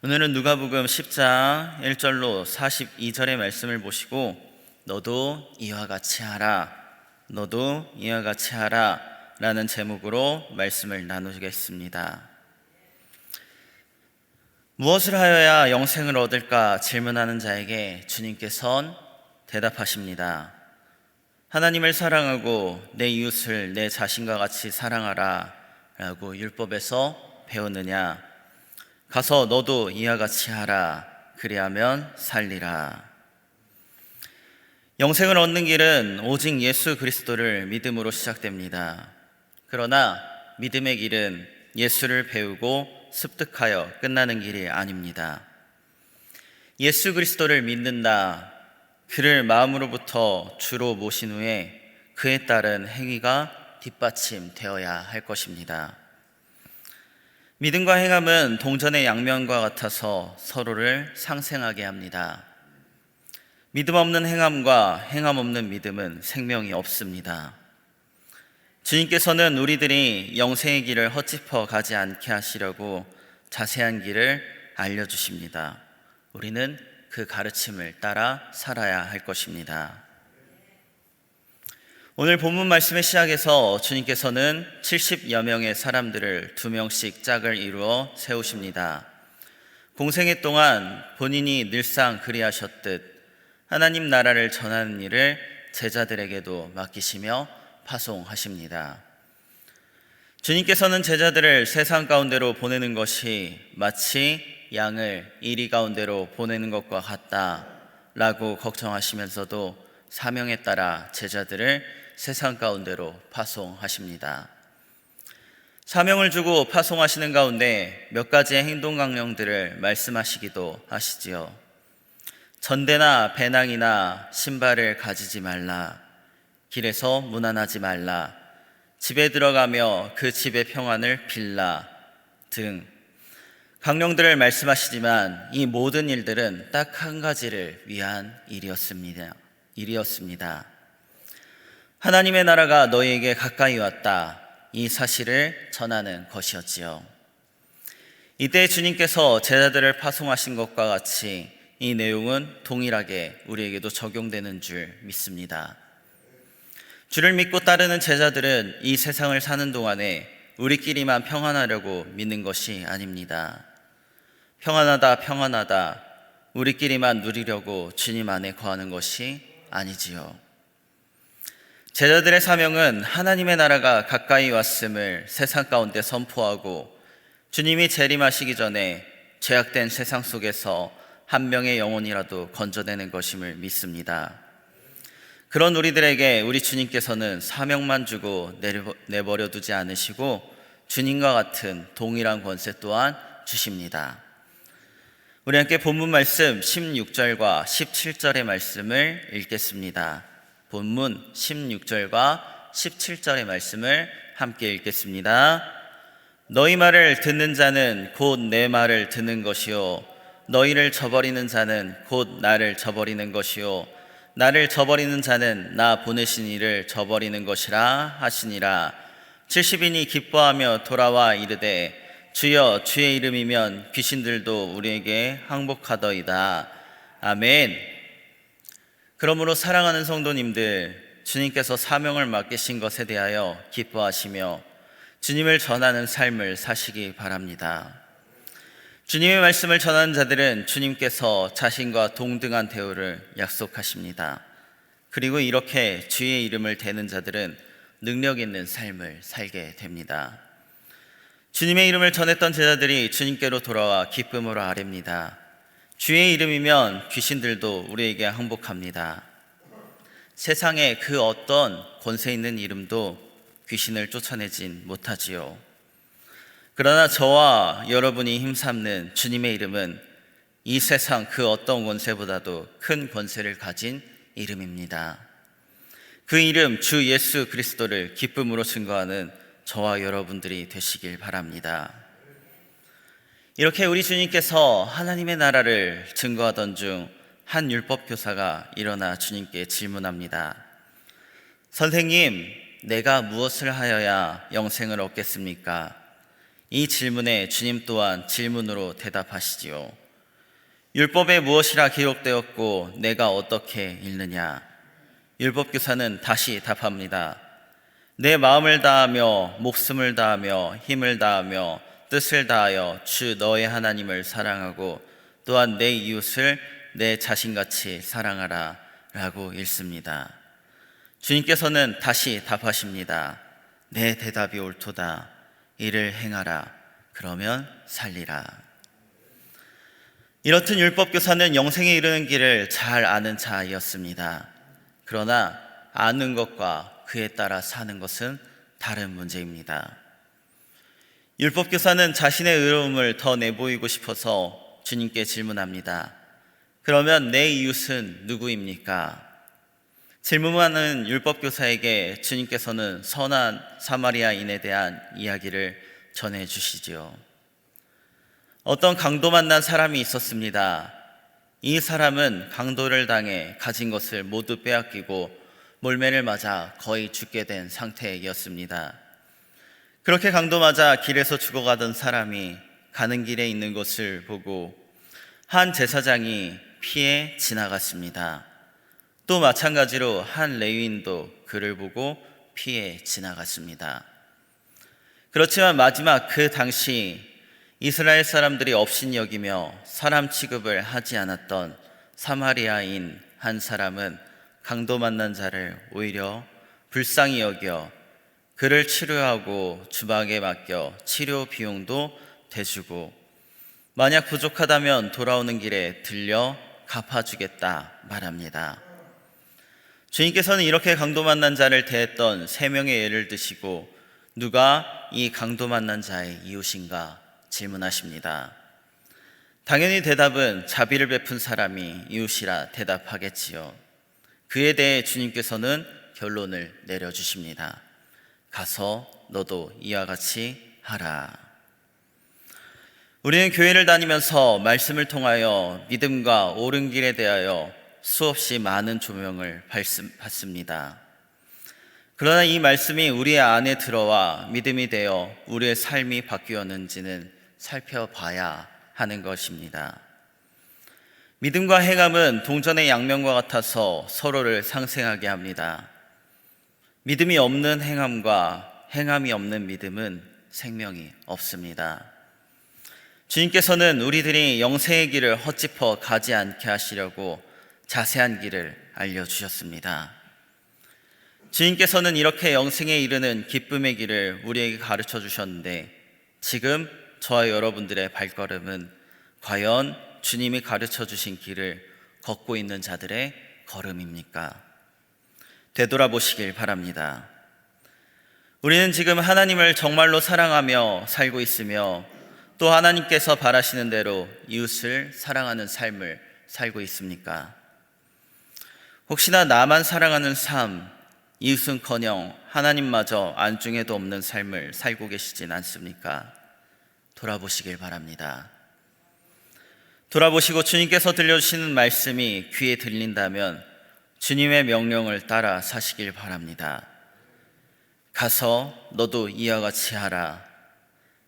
오늘은 누가복음 10장 1절로 42절의 말씀을 보시고 너도 이와 같이 하라, 너도 이와 같이 하라 라는 제목으로 말씀을 나누겠습니다. 무엇을 하여야 영생을 얻을까 질문하는 자에게 주님께서는 대답하십니다. 하나님을 사랑하고 내 이웃을 내 자신과 같이 사랑하라 라고 율법에서 배웠느냐? 가서 너도 이와 같이 하라. 그리하면 살리라. 영생을 얻는 길은 오직 예수 그리스도를 믿음으로 시작됩니다. 그러나 믿음의 길은 예수를 배우고 습득하여 끝나는 길이 아닙니다. 예수 그리스도를 믿는다, 그를 마음으로부터 주로 모신 후에 그에 따른 행위가 뒷받침되어야 할 것입니다. 믿음과 행함은 동전의 양면과 같아서 서로를 상생하게 합니다. 믿음 없는 행함과 행함 없는 믿음은 생명이 없습니다. 주님께서는 우리들이 영생의 길을 헛짚어 가지 않게 하시려고 자세한 길을 알려주십니다. 우리는 그 가르침을 따라 살아야 할 것입니다. 오늘 본문 말씀의 시작에서 주님께서는 70여 명의 사람들을 2명씩 짝을 이루어 세우십니다. 공생애 동안 본인이 늘상 그리하셨듯 하나님 나라를 전하는 일을 제자들에게도 맡기시며 파송하십니다. 주님께서는 제자들을 세상 가운데로 보내는 것이 마치 양을 이리 가운데로 보내는 것과 같다라고 걱정하시면서도 사명에 따라 제자들을 세상 가운데로 파송하십니다. 사명을 주고 파송하시는 가운데 몇 가지의 행동 강령들을 말씀하시기도 하시지요. 전대나 배낭이나 신발을 가지지 말라, 길에서 문안하지 말라, 집에 들어가며 그 집의 평안을 빌라 등 강령들을 말씀하시지만 이 모든 일들은 딱 한 가지를 위한 일이었습니다. 하나님의 나라가 너희에게 가까이 왔다, 이 사실을 전하는 것이었지요. 이때 주님께서 제자들을 파송하신 것과 같이 이 내용은 동일하게 우리에게도 적용되는 줄 믿습니다. 주를 믿고 따르는 제자들은 이 세상을 사는 동안에 우리끼리만 평안하려고 믿는 것이 아닙니다. 평안하다 우리끼리만 누리려고 주님 안에 거하는 것이 아니지요. 제자들의 사명은 하나님의 나라가 가까이 왔음을 세상 가운데 선포하고 주님이 재림하시기 전에 죄악된 세상 속에서 한 명의 영혼이라도 건져내는 것임을 믿습니다. 그런 우리들에게 우리 주님께서는 사명만 주고 내버려 두지 않으시고 주님과 같은 동일한 권세 또한 주십니다. 우리 함께 본문 말씀 16절과 17절의 말씀을 읽겠습니다. 본문 16절과 17절의 말씀을 함께 읽겠습니다. 너희 말을 듣는 자는 곧 내 말을 듣는 것이요, 너희를 저버리는 자는 곧 나를 저버리는 것이요, 나를 저버리는 자는 나 보내신 이를 저버리는 것이라 하시니라. 70인이 기뻐하며 돌아와 이르되 주여, 주의 이름이면 귀신들도 우리에게 항복하더이다. 아멘. 그러므로 사랑하는 성도님들, 주님께서 사명을 맡기신 것에 대하여 기뻐하시며 주님을 전하는 삶을 사시기 바랍니다. 주님의 말씀을 전하는 자들은 주님께서 자신과 동등한 대우를 약속하십니다. 그리고 이렇게 주의 이름을 대는 자들은 능력 있는 삶을 살게 됩니다. 주님의 이름을 전했던 제자들이 주님께로 돌아와 기쁨으로 아뢰입니다. 주의 이름이면 귀신들도 우리에게 항복합니다. 세상에 그 어떤 권세 있는 이름도 귀신을 쫓아내진 못하지요. 그러나 저와 여러분이 힘삼는 주님의 이름은 이 세상 그 어떤 권세보다도 큰 권세를 가진 이름입니다. 그 이름 주 예수 그리스도를 기쁨으로 증거하는 저와 여러분들이 되시길 바랍니다. 이렇게 우리 주님께서 하나님의 나라를 증거하던 중 한 율법교사가 일어나 주님께 질문합니다. 선생님, 내가 무엇을 하여야 영생을 얻겠습니까? 이 질문에 주님 또한 질문으로 대답하시지요. 율법에 무엇이라 기록되었고 내가 어떻게 읽느냐? 율법교사는 다시 답합니다. 내 마음을 다하며 목숨을 다하며 힘을 다하며 뜻을 다하여 주 너의 하나님을 사랑하고 또한 내 이웃을 내 자신같이 사랑하라 라고 읽습니다. 주님께서는 다시 답하십니다. 내 대답이 옳도다. 이를 행하라. 그러면 살리라. 이렇듯 율법교사는 영생에 이르는 길을 잘 아는 자이었습니다. 그러나 아는 것과 그에 따라 사는 것은 다른 문제입니다. 율법교사는 자신의 의로움을 더 내보이고 싶어서 주님께 질문합니다. 그러면 내 이웃은 누구입니까? 질문하는 율법교사에게 주님께서는 선한 사마리아인에 대한 이야기를 전해주시지요. 어떤 강도 만난 사람이 있었습니다. 이 사람은 강도를 당해 가진 것을 모두 빼앗기고 몰매를 맞아 거의 죽게 된 상태였습니다. 그렇게 강도 맞아 길에서 죽어가던 사람이 가는 길에 있는 것을 보고 한 제사장이 피해 지나갔습니다. 또 마찬가지로 한 레위인도 그를 보고 피해 지나갔습니다. 그렇지만 마지막 그 당시 이스라엘 사람들이 업신여기며 사람 취급을 하지 않았던 사마리아인 한 사람은 강도 만난 자를 오히려 불쌍히 여겨 그를 치료하고 주방에 맡겨 치료 비용도 대주고 만약 부족하다면 돌아오는 길에 들려 갚아주겠다 말합니다. 주님께서는 이렇게 강도 만난 자를 대했던 3명의 예를 드시고 누가 이 강도 만난 자의 이웃인가 질문하십니다. 당연히 대답은 자비를 베푼 사람이 이웃이라 대답하겠지요. 그에 대해 주님께서는 결론을 내려주십니다. 가서 너도 이와 같이 하라. 우리는 교회를 다니면서 말씀을 통하여 믿음과 옳은 길에 대하여 수없이 많은 조명을 받습니다. 그러나 이 말씀이 우리의 안에 들어와 믿음이 되어 우리의 삶이 바뀌었는지는 살펴봐야 하는 것입니다. 믿음과 행함은 동전의 양면과 같아서 서로를 상생하게 합니다. 믿음이 없는 행함과 행함이 없는 믿음은 생명이 없습니다. 주님께서는 우리들이 영생의 길을 헛짚어 가지 않게 하시려고 자세한 길을 알려주셨습니다. 주님께서는 이렇게 영생에 이르는 기쁨의 길을 우리에게 가르쳐 주셨는데 지금 저와 여러분들의 발걸음은 과연 주님이 가르쳐 주신 길을 걷고 있는 자들의 걸음입니까? 되돌아보시길 바랍니다. 우리는 지금 하나님을 정말로 사랑하며 살고 있으며 또 하나님께서 바라시는 대로 이웃을 사랑하는 삶을 살고 있습니까? 혹시나 나만 사랑하는 삶, 이웃은커녕 하나님마저 안중에도 없는 삶을 살고 계시진 않습니까? 돌아보시길 바랍니다. 돌아보시고 주님께서 들려주시는 말씀이 귀에 들린다면 주님의 명령을 따라 사시길 바랍니다. 가서 너도 이와 같이 하라.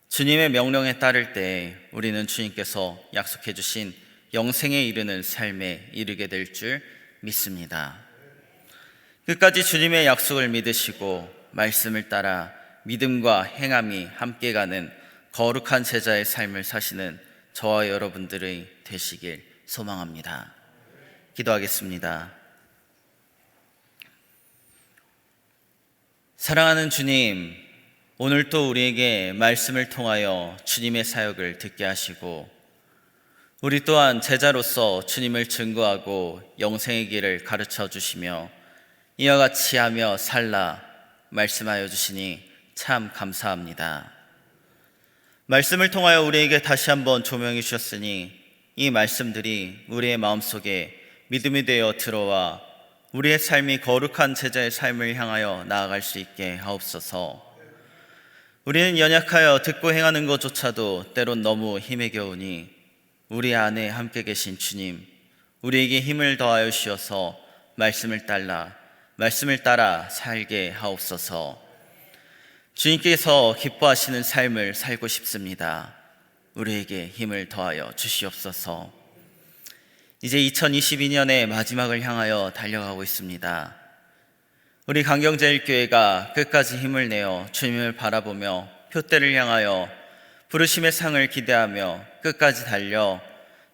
주님의 명령에 따를 때 우리는 주님께서 약속해 주신 영생에 이르는 삶에 이르게 될 줄 믿습니다. 끝까지 주님의 약속을 믿으시고 말씀을 따라 믿음과 행함이 함께 가는 거룩한 제자의 삶을 사시는 저와 여러분들의 되시길 소망합니다. 기도하겠습니다. 사랑하는 주님, 오늘 또 우리에게 말씀을 통하여 주님의 사역을 듣게 하시고 우리 또한 제자로서 주님을 증거하고 영생의 길을 가르쳐 주시며 이와 같이 하며 살라 말씀하여 주시니 참 감사합니다. 말씀을 통하여 우리에게 다시 한번 조명해 주셨으니 이 말씀들이 우리의 마음속에 믿음이 되어 들어와 우리의 삶이 거룩한 제자의 삶을 향하여 나아갈 수 있게 하옵소서. 우리는 연약하여 듣고 행하는 것조차도 때론 너무 힘에 겨우니 우리 안에 함께 계신 주님, 우리에게 힘을 더하여 주셔서 말씀을 따라 살게 하옵소서. 주님께서 기뻐하시는 삶을 살고 싶습니다. 우리에게 힘을 더하여 주시옵소서. 이제 2022년의 마지막을 향하여 달려가고 있습니다. 우리 강경제일교회가 끝까지 힘을 내어 주님을 바라보며 표대를 향하여 부르심의 상을 기대하며 끝까지 달려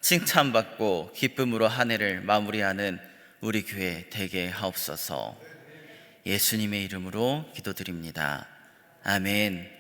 칭찬받고 기쁨으로 한 해를 마무리하는 우리 교회 되게 하옵소서. 예수님의 이름으로 기도드립니다. 아멘.